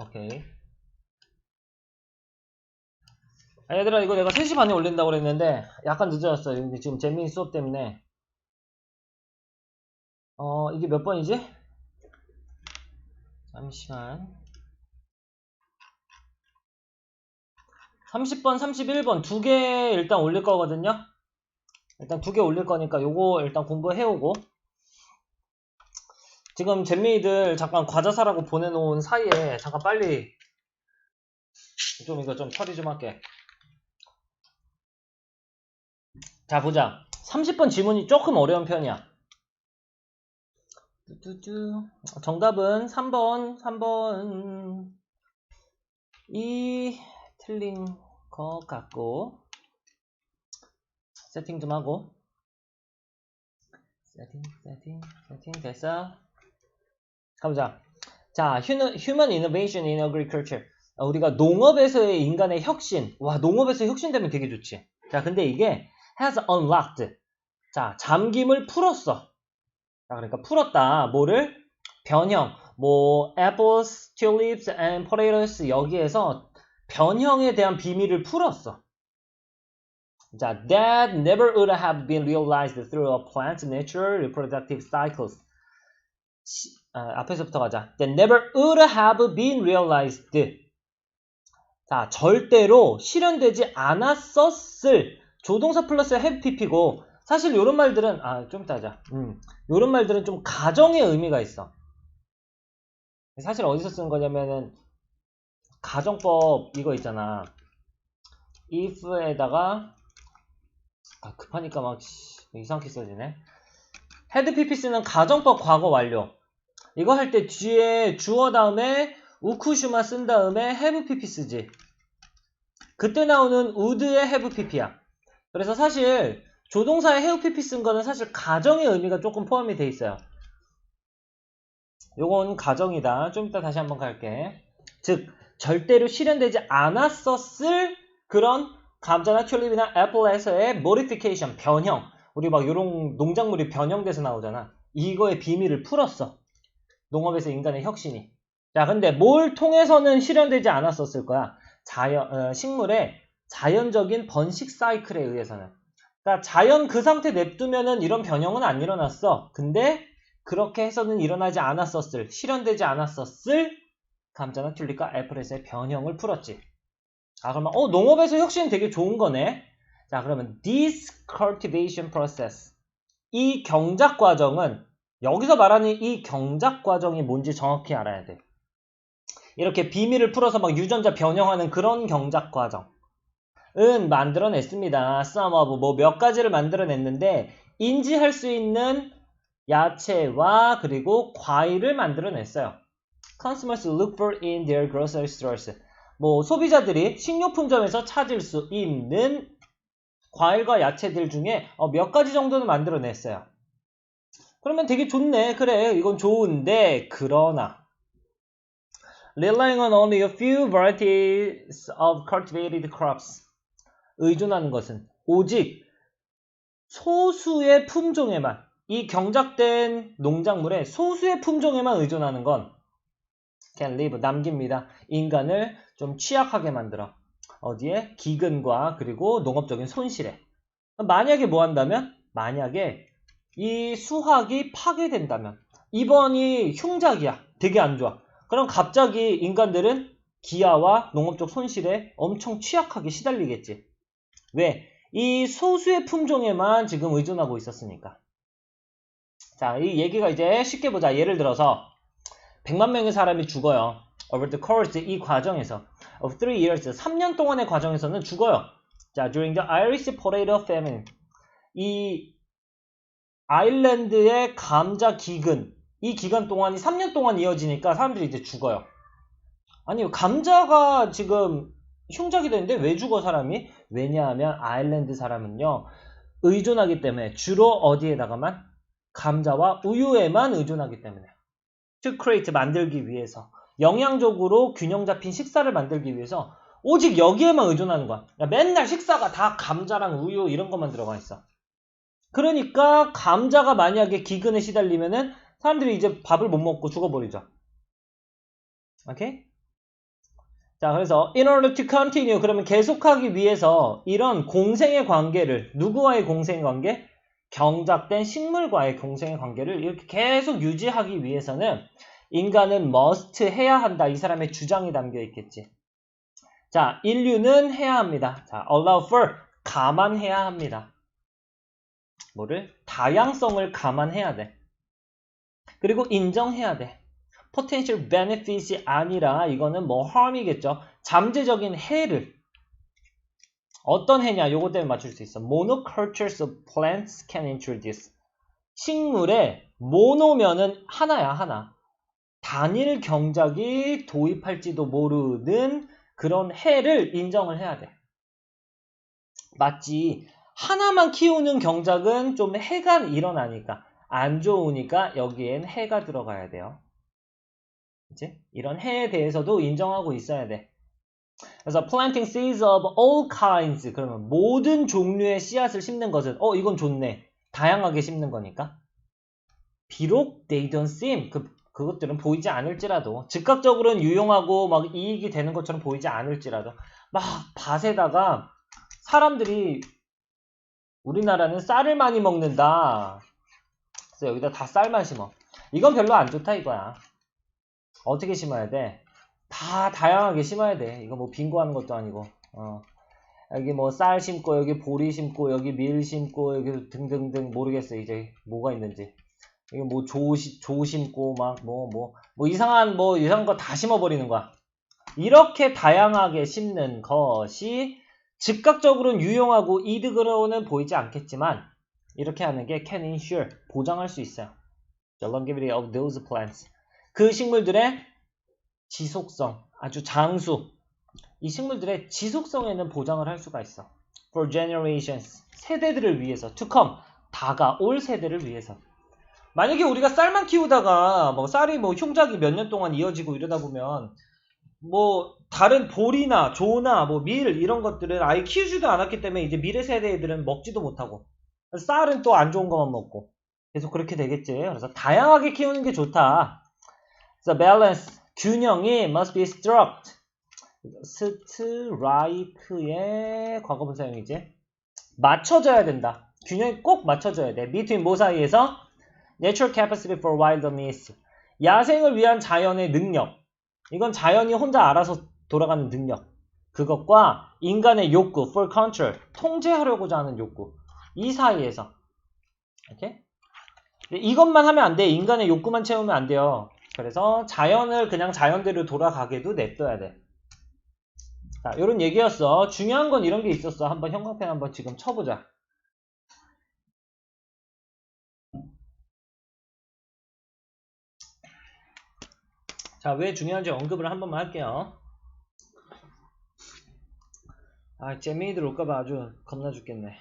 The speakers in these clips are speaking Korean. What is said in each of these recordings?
오케이. 얘들아, 이거 내가 3시 반에 올린다고 그랬는데, 약간 늦어졌어. 근데 지금 재민이 수업 때문에. 이게 몇 번이지? 잠시만. 30번, 31번 두 개 일단 올릴 거거든요. 일단 2개 올릴 거니까 요거 일단 공부해오고. 지금 잼미이들 잠깐 과자 사라고 보내놓은 사이에 잠깐 빨리 좀 이거 좀 처리 좀 할게. 자, 보자. 30번 지문이 조금 어려운 편이야. 정답은 3번. 이 틀린 것 같고. 세팅 좀 하고. 세팅 됐어. 가보자. 자, Human Innovation in Agriculture. 우리가 농업에서의 인간의 혁신. 와, 농업에서 혁신되면 되게 좋지. 자, 근데 이게 has unlocked. 자, 잠김을 풀었어. 자, 그러니까 풀었다. 뭐를? 변형. 뭐 apples, tulips, and potatoes 여기에서 변형에 대한 비밀을 풀었어. 자, that never would have been realized through a plant's natural reproductive cycles. 앞에서부터 가자. That never would have been realized. 자, 절대로 실현되지 않았었을. 조동사 플러스 have pp고 사실 요런 말들은 좀 이따 하자. 요런 말들은 좀 가정의 의미가 있어. 사실 어디서 쓰는 거냐면은 가정법 이거 있잖아. if에다가 급하니까 막 이상하게 써지네. had pp 쓰는 가정법 과거 완료. 이거 할 때 뒤에 주어 다음에 우쿠슈마 쓴 다음에 have pp 쓰지. 그때 나오는 would의 have pp야. 그래서 사실 조동사에 have pp 쓴 거는 사실 가정의 의미가 조금 포함이 돼 있어요. 요건 가정이다. 좀 이따 다시 한번 갈게. 즉 절대로 실현되지 않았었을 그런 감자나 튤립이나 애플에서의 modification, 변형. 우리 막 요런 농작물이 변형돼서 나오잖아. 이거의 비밀을 풀었어. 농업에서 인간의 혁신이. 자, 근데 뭘 통해서는 실현되지 않았었을 거야? 식물의 자연적인 번식 사이클에 의해서는. 그러니까 자연 그 상태 냅두면은 이런 변형은 안 일어났어. 근데 그렇게 해서는 일어나지 않았었을, 실현되지 않았었을 감자나 튤립과 애플에서의 변형을 풀었지. 그러면 농업에서 혁신은 되게 좋은 거네. 자, 그러면 this cultivation process. 이 경작 과정은 여기서 말하는 이 경작 과정이 뭔지 정확히 알아야 돼. 이렇게 비밀을 풀어서 막 유전자 변형하는 그런 경작 과정은 만들어냈습니다. some of 뭐 몇 가지를 만들어냈는데 인지할 수 있는 야채와 그리고 과일을 만들어냈어요. Consumers look for in their grocery stores. 뭐 소비자들이 식료품점에서 찾을 수 있는 과일과 야채들 중에 몇 가지 정도는 만들어냈어요. 그러면 되게 좋네. 그래, 이건 좋은데 그러나 relying on only a few varieties of cultivated crops. 의존하는 것은 오직 소수의 품종에만, 이 경작된 농작물의 소수의 품종에만 의존하는 건 can leave, 남깁니다. 인간을 좀 취약하게 만들어. 어디에? 기근과 그리고 농업적인 손실에. 만약에 뭐 한다면? 만약에 이 수학이 파괴된다면, 이번이 흉작이야. 되게 안 좋아. 그럼 갑자기 인간들은 기아와 농업적 손실에 엄청 취약하게 시달리겠지. 왜? 이 소수의 품종에만 지금 의존하고 있었으니까. 자, 이 얘기가 이제 쉽게 보자. 예를 들어서 100만 명의 사람이 죽어요. Over the course, 이 과정에서 of 3 years, 3년 동안의 과정에서는 죽어요. 자, during the Irish potato famine, 이 아일랜드의 감자 기근, 이 기간 동안이 3년 동안 이어지니까 사람들이 이제 죽어요. 아니, 감자가 지금 흉작이 되는데 왜 죽어 사람이? 왜냐하면 아일랜드 사람은요, 의존하기 때문에, 주로 어디에다가만? 감자와 우유에만 의존하기 때문에. To create, 만들기 위해서, 영양적으로 균형 잡힌 식사를 만들기 위해서 오직 여기에만 의존하는 거야. 맨날 식사가 다 감자랑 우유 이런 것만 들어가 있어. 그러니까 감자가 만약에 기근에 시달리면은 사람들이 이제 밥을 못 먹고 죽어버리죠. 오케이? 자, 그래서 in order to continue 그러면 계속하기 위해서 이런 공생의 관계를 누구와의 공생의 관계? 경작된 식물과의 공생의 관계를 이렇게 계속 유지하기 위해서는 인간은 must 해야 한다. 이 사람의 주장이 담겨 있겠지. 자, 인류는 해야 합니다. 자, allow for 감안해야 합니다. 뭐를? 다양성을 감안해야 돼. 그리고 인정해야 돼. potential benefit이 아니라 이거는 뭐 harm이겠죠. 잠재적인 해를. 어떤 해냐? 요거 때문에 맞출 수 있어. monocultures of plants can introduce. 식물에 모노면은 하나야, 하나. 단일 경작이 도입할지도 모르는 그런 해를 인정을 해야 돼. 맞지. 하나만 키우는 경작은 좀 해가 일어나니까 안 좋으니까 여기엔 해가 들어가야 돼요. 그치? 이런 해에 대해서도 인정하고 있어야 돼. 그래서 planting seeds of all kinds 그러면 모든 종류의 씨앗을 심는 것은 이건 좋네. 다양하게 심는 거니까. 비록 they don't seem 그것들은 보이지 않을지라도 즉각적으로는 유용하고 막 이익이 되는 것처럼 보이지 않을지라도 막 밭에다가 사람들이 우리나라는 쌀을 많이 먹는다. 그래서 여기다 다 쌀만 심어. 이건 별로 안 좋다 이거야. 어떻게 심어야 돼? 다 다양하게 심어야 돼. 이거 뭐 빙고 하는 것도 아니고. 여기 뭐 쌀 심고 여기 보리 심고 여기 밀 심고 여기 등등등 모르겠어 이제 뭐가 있는지. 이거 뭐 조 심고 막 뭐 이상한 거 다 심어버리는 거야. 이렇게 다양하게 심는 것이 즉각적으로는 유용하고 이득으로는 보이지 않겠지만 이렇게 하는 게 can ensure 보장할 수 있어요. The longevity of those plants. 그 식물들의 지속성, 아주 장수. 이 식물들의 지속성에는 보장을 할 수가 있어. For generations. 세대들을 위해서. To come. 다가올 세대를 위해서. 만약에 우리가 쌀만 키우다가 쌀이 흉작이 몇 년 동안 이어지고 이러다 보면 다른 보리나 조나 밀 이런 것들은 아예 키우지도 않았기 때문에 이제 미래 세대들은 먹지도 못하고 쌀은 또 안 좋은 것만 먹고 계속 그렇게 되겠지. 그래서 다양하게 키우는 게 좋다. 그래서 balance 균형이 must be struck. strike의 과거분 사용이지. 맞춰져야 된다. 균형이 꼭 맞춰져야 돼. between 뭐 사이에서? natural capacity for wilderness. 야생을 위한 자연의 능력. 이건 자연이 혼자 알아서 돌아가는 능력. 그것과 인간의 욕구, for control. 통제하려고자 하는 욕구. 이 사이에서. 이렇게? 이것만 하면 안 돼. 인간의 욕구만 채우면 안 돼요. 그래서 자연을 그냥 자연대로 돌아가게도 냅둬야 돼. 자, 이런 얘기였어. 중요한 건 이런 게 있었어. 한번 형광펜 한번 지금 쳐보자. 자, 왜 중요한지 언급을 한 번만 할게요. 재민이들 올까봐 아주 겁나 죽겠네.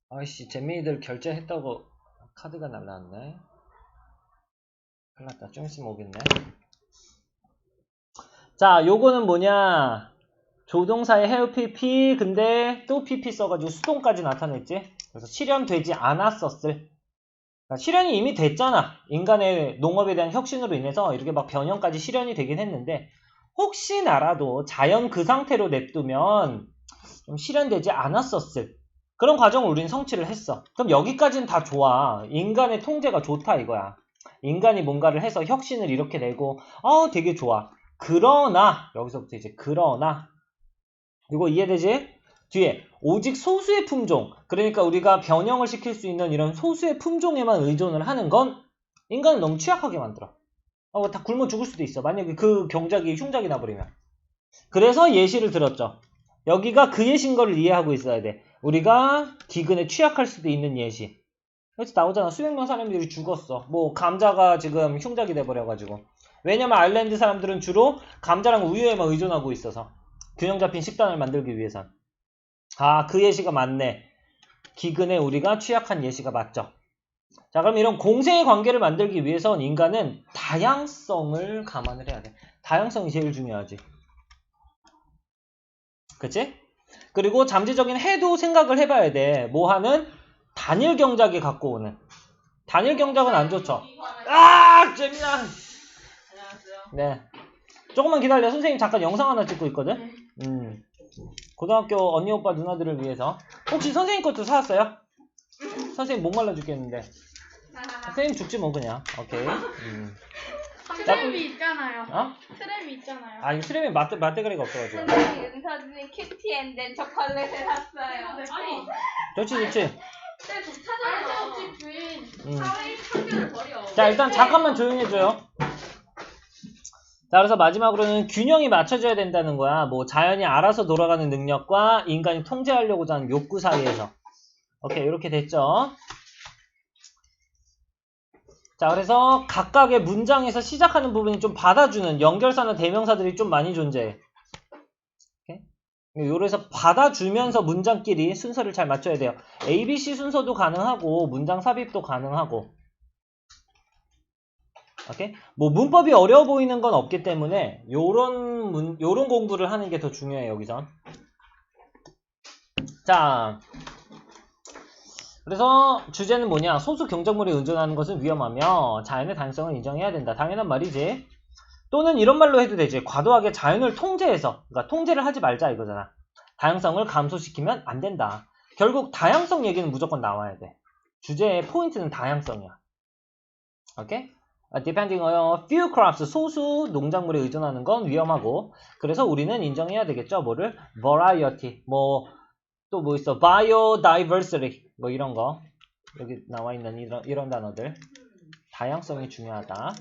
아이씨, 재민이들 결제했다고 카드가 날라왔네. 큰일 났다. 좀 있으면 오겠네. 자, 요거는 뭐냐. 조동사의 have pp 근데 또 pp 써가지고 수동까지 나타냈지. 그래서 실현되지 않았었을. 그러니까 실현이 이미 됐잖아. 인간의 농업에 대한 혁신으로 인해서 이렇게 막 변형까지 실현이 되긴 했는데 혹시나라도 자연 그 상태로 냅두면 좀 실현되지 않았었을. 그런 과정을 우리는 성취를 했어. 그럼 여기까지는 다 좋아. 인간의 통제가 좋다 이거야. 인간이 뭔가를 해서 혁신을 이렇게 내고 되게 좋아. 그러나 여기서부터 이제 그러나 이거 이해되지? 뒤에 오직 소수의 품종 그러니까 우리가 변형을 시킬 수 있는 이런 소수의 품종에만 의존을 하는 건 인간을 너무 취약하게 만들어. 다 굶어 죽을 수도 있어. 만약에 그 경작이 흉작이 나버리면. 그래서 예시를 들었죠. 여기가 그 예시인 거를 이해하고 있어야 돼. 우리가 기근에 취약할 수도 있는 예시. 그래서 나오잖아. 수백 명 사람들이 죽었어. 감자가 지금 흉작이 돼버려가지고. 왜냐면 아일랜드 사람들은 주로 감자랑 우유에만 의존하고 있어서 균형 잡힌 식단을 만들기 위해선. 그 예시가 맞네. 기근에 우리가 취약한 예시가 맞죠. 자, 그럼 이런 공생의 관계를 만들기 위해선 인간은 다양성을 감안을 해야 돼. 다양성이 제일 중요하지. 그치? 그리고 잠재적인 해도 생각을 해봐야 돼. 뭐 하는? 단일 경작이 갖고 오는. 단일 경작은 안 좋죠. 아, 재민아. 안녕하세요. 네. 조금만 기다려. 선생님 잠깐 영상 하나 찍고 있거든. 고등학교 언니 오빠 누나들을 위해서. 혹시 선생님 것도 사왔어요? 선생님 목말라 죽겠는데. 선생님 죽지 뭐 그냥. 오케이. 트램이 있잖아요. 어? 트램이 있잖아요. 아, 이 트램에 맛대가리가 없어가지고. 선생님, 은서준이 큐티앤데 초콜릿을 샀어요. 아니, 좋지. 알지 주인. 사회인 판결을 버려. 자, 일단 잠깐만 조용히 해줘요. 자, 그래서 마지막으로는 균형이 맞춰져야 된다는 거야. 뭐 자연이 알아서 돌아가는 능력과 인간이 통제하려고자 하는 욕구 사이에서. 오케이, 이렇게 됐죠. 자, 그래서 각각의 문장에서 시작하는 부분이 좀 받아주는 연결사나 대명사들이 좀 많이 존재해. 오케이? 요래서 받아주면서 문장끼리 순서를 잘 맞춰야 돼요. A, B, C 순서도 가능하고 문장 삽입도 가능하고. 오케이? 뭐 문법이 어려워 보이는 건 없기 때문에 요런 공부를 하는 게 더 중요해요, 여기선. 자, 그래서 주제는 뭐냐? 소수 경작물에 의존하는 것은 위험하며 자연의 다양성을 인정해야 된다. 당연한 말이지. 또는 이런 말로 해도 되지. 과도하게 자연을 통제해서, 그러니까 통제를 하지 말자 이거잖아. 다양성을 감소시키면 안 된다. 결국 다양성 얘기는 무조건 나와야 돼. 주제의 포인트는 다양성이야. 오케이? Depending on few crops, 소수 농작물에 의존하는 건 위험하고, 그래서 우리는 인정해야 되겠죠. 뭐를? Variety, 또 뭐 있어? Biodiversity, 뭐 이런 거. 여기 나와 있는 이런 단어들. 다양성이 중요하다.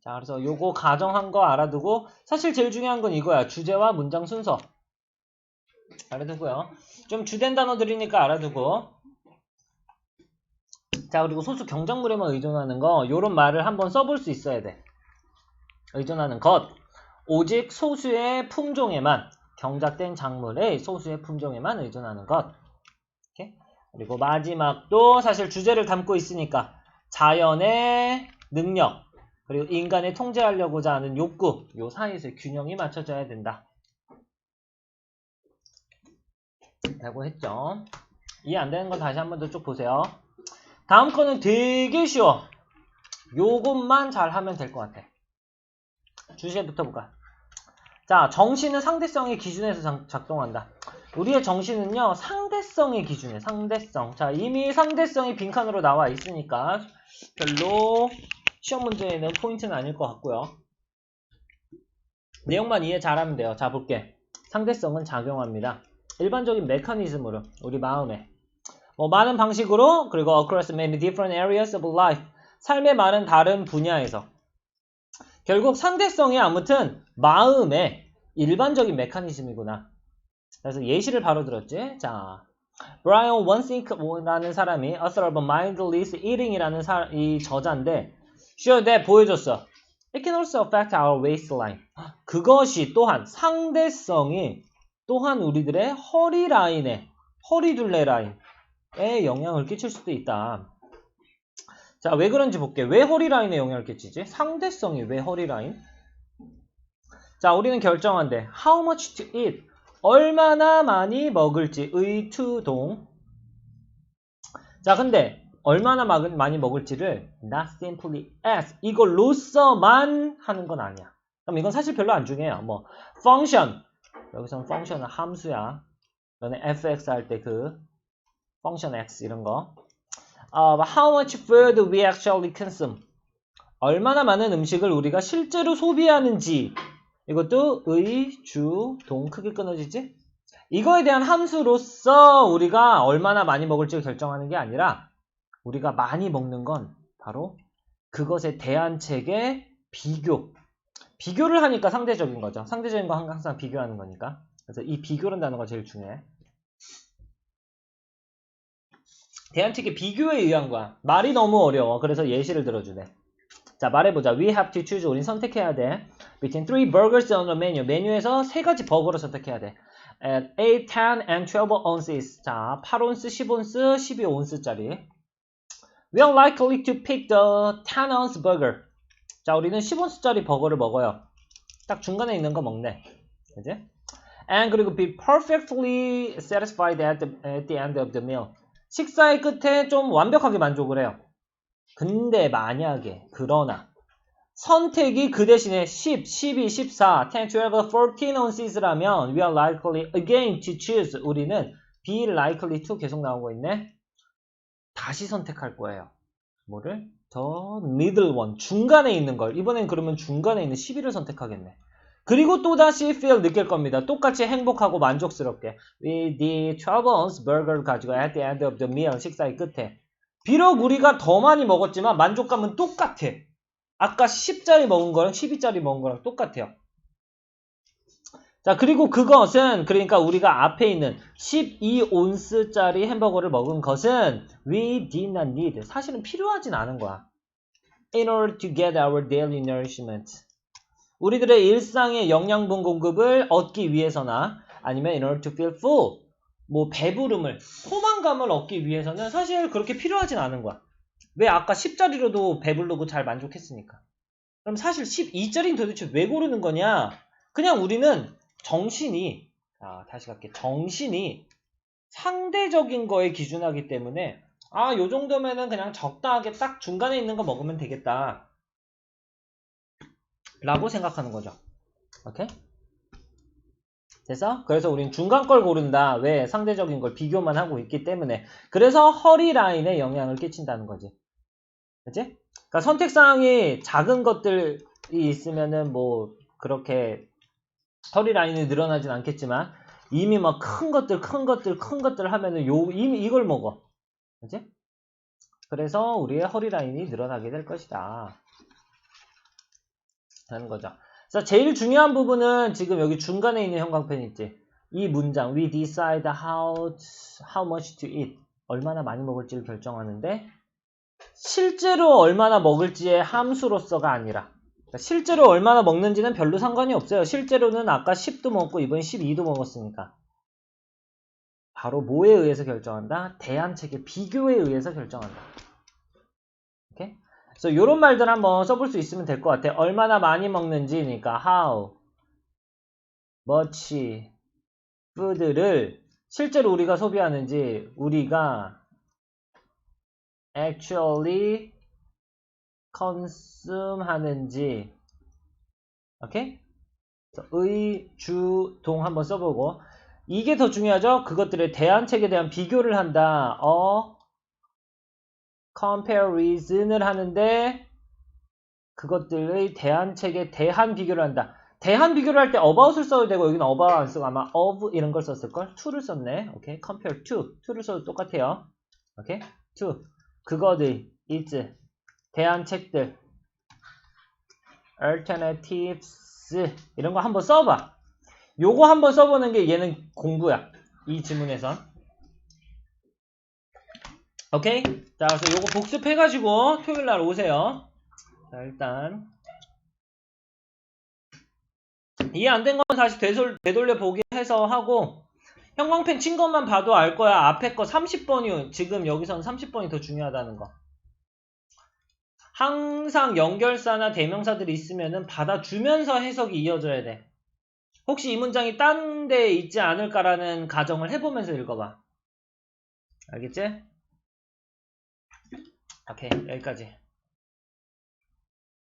자, 그래서 요거 가정한 거 알아두고, 사실 제일 중요한 건 이거야. 주제와 문장 순서. 알아두고요. 좀 주된 단어들이니까 알아두고. 자, 그리고 소수 경작물에만 의존하는 거, 요런 말을 한번 써볼 수 있어야 돼. 의존하는 것. 오직 소수의 품종에만, 경작된 작물의 소수의 품종에만 의존하는 것. 오케이? 그리고 마지막도 사실 주제를 담고 있으니까 자연의 능력, 그리고 인간의 통제하려고자 하는 욕구, 요 사이에서의 균형이 맞춰져야 된다. 라고 했죠. 이해 안 되는 거 다시 한 번 더 쭉 보세요. 다음 거는 되게 쉬워. 요것만 잘 하면 될 것 같아. 주제부터 볼까? 자, 정신은 상대성의 기준에서 작동한다. 우리의 정신은요, 상대성의 기준이에요. 상대성. 자, 이미 상대성이 빈칸으로 나와 있으니까 별로 시험 문제에는 포인트는 아닐 것 같고요. 내용만 이해 잘하면 돼요. 자, 볼게. 상대성은 작용합니다. 일반적인 메커니즘으로 우리 마음에 많은 방식으로, 그리고 across many different areas of life, 삶의 많은 다른 분야에서. 결국 상대성이 아무튼 마음의 일반적인 메커니즘이구나. 그래서 예시를 바로 들었지. 자, Brian Wansing라는 사람이 Author of Mindless Eating이라는 이 저자인데, sure that 보여줬어. It can also affect our waistline. 그것이 또한 상대성이 또한 우리들의 허리 라인에, 허리둘레 라인에 영향을 끼칠 수도 있다. 자, 왜 그런지 볼게. 왜 허리 라인에 영향을 끼치지? 상대성이 왜 허리 라인? 자, 우리는 결정한대. How much to eat? 얼마나 많이 먹을지. 의투동. 자, 근데 얼마나 많이 먹을지를 not simply as 이걸로서만 하는 건 아니야. 그럼 이건 사실 별로 안 중요해요. function. 여기서는 function은 함수야. 너네 fx 할 때 그 function x 이런 거. How much food we actually consume. 얼마나 많은 음식을 우리가 실제로 소비하는지. 이것도 의, 주, 동 크게 끊어지지? 이거에 대한 함수로서 우리가 얼마나 많이 먹을지 결정하는 게 아니라 우리가 많이 먹는 건 바로 그것에 대한 책의 비교. 비교를 하니까 상대적인 거죠. 상대적인 거 항상 비교하는 거니까. 그래서 이 비교라는 단어가 제일 중요해. 대안책의 비교에 의한 거야. 말이 너무 어려워. 그래서 예시를 들어주네. 자, 말해보자. We have to choose. 우린 선택해야 돼. Between 3 burgers on the menu. 메뉴에서 3가지 버거를 선택해야 돼. At 8, 10, and 12 ounces. 자, 8온스, 10온스, 12온스짜리. We are likely to pick the 10-ounce burger. 자, 우리는 10온스짜리 버거를 먹어요. 딱 중간에 있는 거 먹네. 그지? And 그리고 be perfectly satisfied at the end of the meal. 식사의 끝에 좀 완벽하게 만족을 해요. 근데 만약에 그러나 선택이 그 대신에 10, 12, 14, 10, 12, 14 ounces,라면 we are likely again to choose. 우리는 be likely to 계속 나오고 있네. 다시 선택할 거예요. 뭐를? The middle one. 중간에 있는 걸. 이번엔 그러면 중간에 있는 12를 선택하겠네. 그리고 또다시 feel 느낄 겁니다. 똑같이 행복하고 만족스럽게. With the 12-ounce burger 가지고 at the end of the meal. 식사의 끝에. 비록 우리가 더 많이 먹었지만 만족감은 똑같아. 아까 10짜리 먹은 거랑 12짜리 먹은 거랑 똑같아요. 자, 그리고 그것은 그러니까 우리가 앞에 있는 12온스짜리 햄버거를 먹은 것은 we did not need. 사실은 필요하진 않은 거야. In order to get our daily nourishment. 우리들의 일상의 영양분 공급을 얻기 위해서나 아니면 in order to feel full. 뭐 배부름을, 포만감을 얻기 위해서는 사실 그렇게 필요하진 않은 거야. 왜 아까 10짜리로도 배부르고 잘 만족했으니까. 그럼 사실 12짜리는 도대체 왜 고르는 거냐? 그냥 우리는 정신이, 다시 갈게. 정신이 상대적인 거에 기준하기 때문에 요 정도면은 그냥 적당하게 딱 중간에 있는 거 먹으면 되겠다. 라고 생각하는 거죠. 오케이? 됐어? 그래서 우린 중간 걸 고른다. 왜? 상대적인 걸 비교만 하고 있기 때문에. 그래서 허리 라인에 영향을 끼친다는 거지. 그치? 그러니까 선택사항이 작은 것들이 있으면은 뭐 그렇게 허리 라인이 늘어나진 않겠지만 이미 막 큰 것들 하면은 이미 이걸 먹어. 그치? 그래서 우리의 허리 라인이 늘어나게 될 것이다. 하는 거죠. 그래서 제일 중요한 부분은 지금 여기 중간에 있는 형광펜 있지. 이 문장 We decide how much to eat. 얼마나 많이 먹을지를 결정하는데 실제로 얼마나 먹을지의 함수로서가 아니라 그러니까 실제로 얼마나 먹는지는 별로 상관이 없어요. 실제로는 아까 10도 먹고 이번에 12도 먹었으니까. 바로 뭐에 의해서 결정한다? 대안책의 비교에 의해서 결정한다. 오케이? 그래서 이런 말들 한번 써볼 수 있으면 될 것 같아. 얼마나 많이 먹는지니까 how much food를 실제로 우리가 소비하는지 우리가 actually consume 하는지 오케이? 의, 주, 동 한번 써보고 이게 더 중요하죠? 그것들의 대안책에 대한 비교를 한다. comparison을 하는데 그것들의 대안책에 대한 비교를 한다. 대한 비교를 할 때 about을 써도 되고 여기는 about 안 쓰고 아마 of 이런 걸 썼을걸? to를 썼네. 오케이? compare to를 써도 똑같아요. 오케이? to 그것의 is 대안책들 alternatives 이런 거 한번 써봐. 요거 한번 써보는 게 얘는 공부야. 이 지문에선. 오케이? 자, 그래서 요거 복습해가지고 토요일날 오세요. 자, 일단 이해 안 된 건 다시 되돌려 보기 해서 하고 형광펜 친 것만 봐도 알 거야. 앞에 거 30번이 지금 여기서는 30번이 더 중요하다는 거. 항상 연결사나 대명사들이 있으면은 받아주면서 해석이 이어져야 돼. 혹시 이 문장이 딴 데 있지 않을까라는 가정을 해보면서 읽어봐. 알겠지? 오케이, 여기까지.